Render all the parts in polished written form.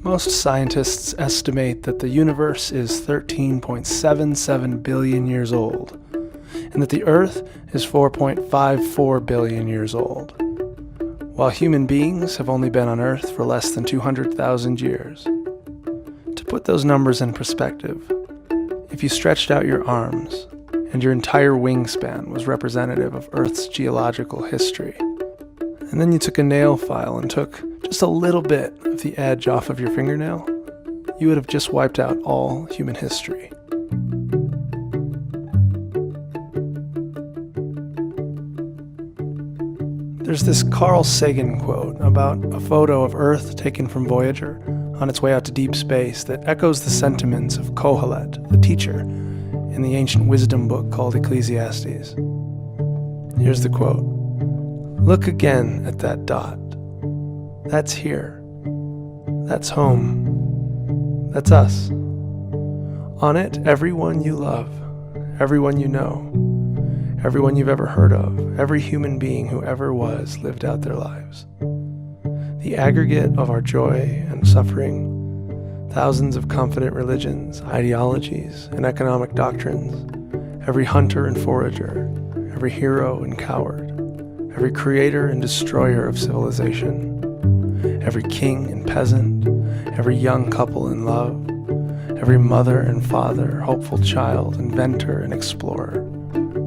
Most scientists estimate that the universe is 13.77 billion years old, and that the Earth is 4.54 billion years old, while human beings have only been on Earth for less than 200,000 years. To put those numbers in perspective, if you stretched out your arms and your entire wingspan was representative of Earth's geological history, and then you took a nail file and took just a little bit of the edge off of your fingernail, you would have just wiped out all human history. There's this Carl Sagan quote about a photo of Earth taken from Voyager on its way out to deep space that echoes the sentiments of Kohelet, the teacher, in the ancient wisdom book called Ecclesiastes. Here's the quote: "Look again at that dot. That's here. That's home. That's us. On it, everyone you love, everyone you know, everyone you've ever heard of, every human being who ever was lived out their lives. The aggregate of our joy and suffering, thousands of confident religions, ideologies, and economic doctrines, every hunter and forager, every hero and coward, every creator and destroyer of civilization, every king and peasant, every young couple in love, every mother and father, hopeful child, inventor and explorer,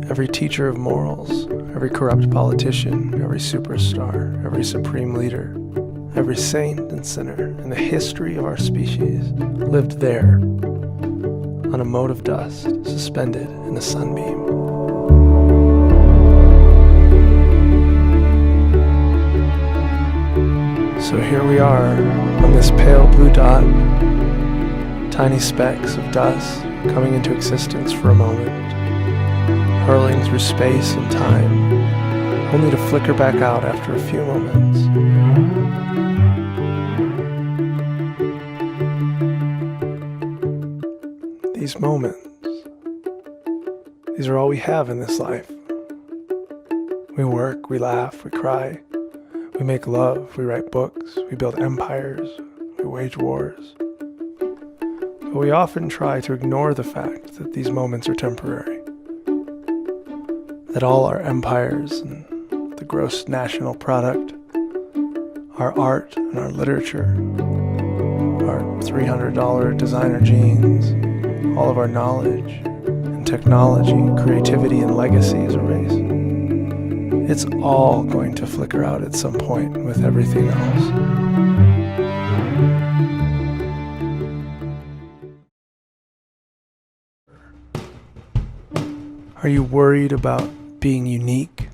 every teacher of morals, every corrupt politician, every superstar, every supreme leader, every saint and sinner in the history of our species lived there, on a mote of dust suspended in a sunbeam." So here we are on this pale blue dot, tiny specks of dust coming into existence for a moment, hurling through space and time, only to flicker back out after a few moments. These moments, these are all we have in this life. We work, we laugh, we cry, we make love, we write books, we build empires, we wage wars. But we often try to ignore the fact that these moments are temporary, that all our empires and the gross national product, our art and our literature, our $300 designer jeans, all of our knowledge and technology, creativity and legacy is erased. It's all going to flicker out at some point with everything else. Are you worried about being unique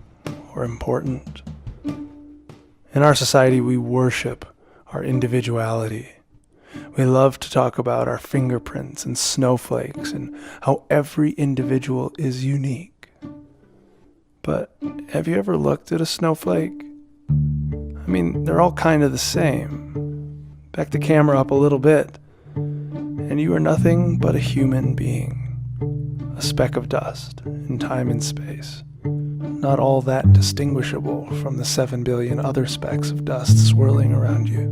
or important? In our society, we worship our individuality. We love to talk about our fingerprints and snowflakes and how every individual is unique. But have you ever looked at a snowflake? I mean, they're all kind of the same. Back the camera up a little bit, and you are nothing but a human being, a speck of dust in time and space, not all that distinguishable from the 7 billion other specks of dust swirling around you.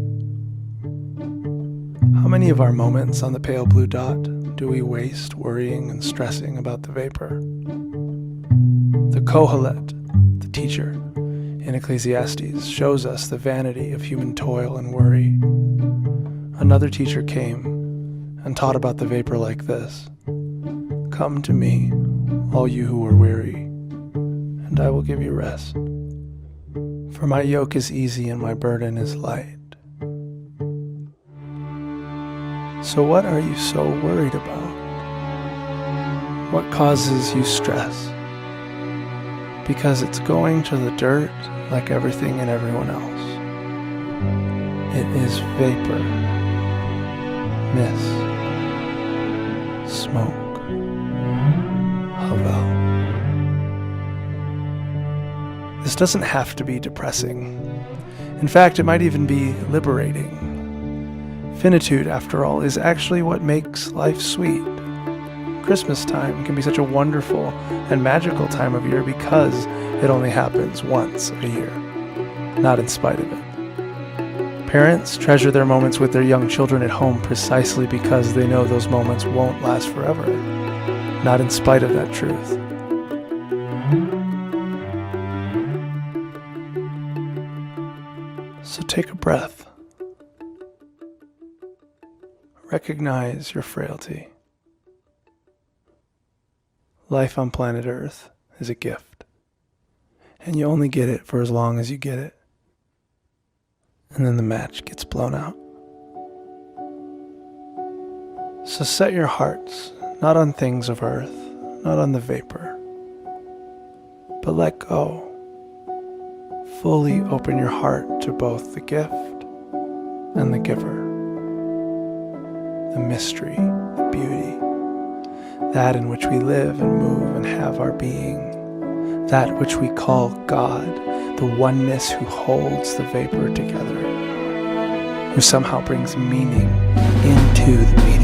How many of our moments on the pale blue dot do we waste worrying and stressing about the vapor? The Kohelet, the teacher, in Ecclesiastes shows us the vanity of human toil and worry. Another teacher came and taught about the vapor like this: "Come to me, all you who are weary, and I will give you rest. For my yoke is easy and my burden is light." So what are you so worried about? What causes you stress? Because it's going to the dirt like everything and everyone else. It is vapor, mist, smoke, havel. This doesn't have to be depressing. In fact, it might even be liberating. Finitude, after all, is actually what makes life sweet. Christmas time can be such a wonderful and magical time of year because it only happens once a year, not in spite of it. Parents treasure their moments with their young children at home precisely because they know those moments won't last forever, not in spite of that truth. So take a breath. Recognize your frailty. Life on planet Earth is a gift, and you only get it for as long as you get it. And then the match gets blown out. So set your hearts not on things of earth, not on the vapor, but let go. Fully open your heart to both the gift and the giver, the mystery, the beauty, that in which we live and move and have our being, that which we call God, the oneness who holds the vapor together, who somehow brings meaning into the being.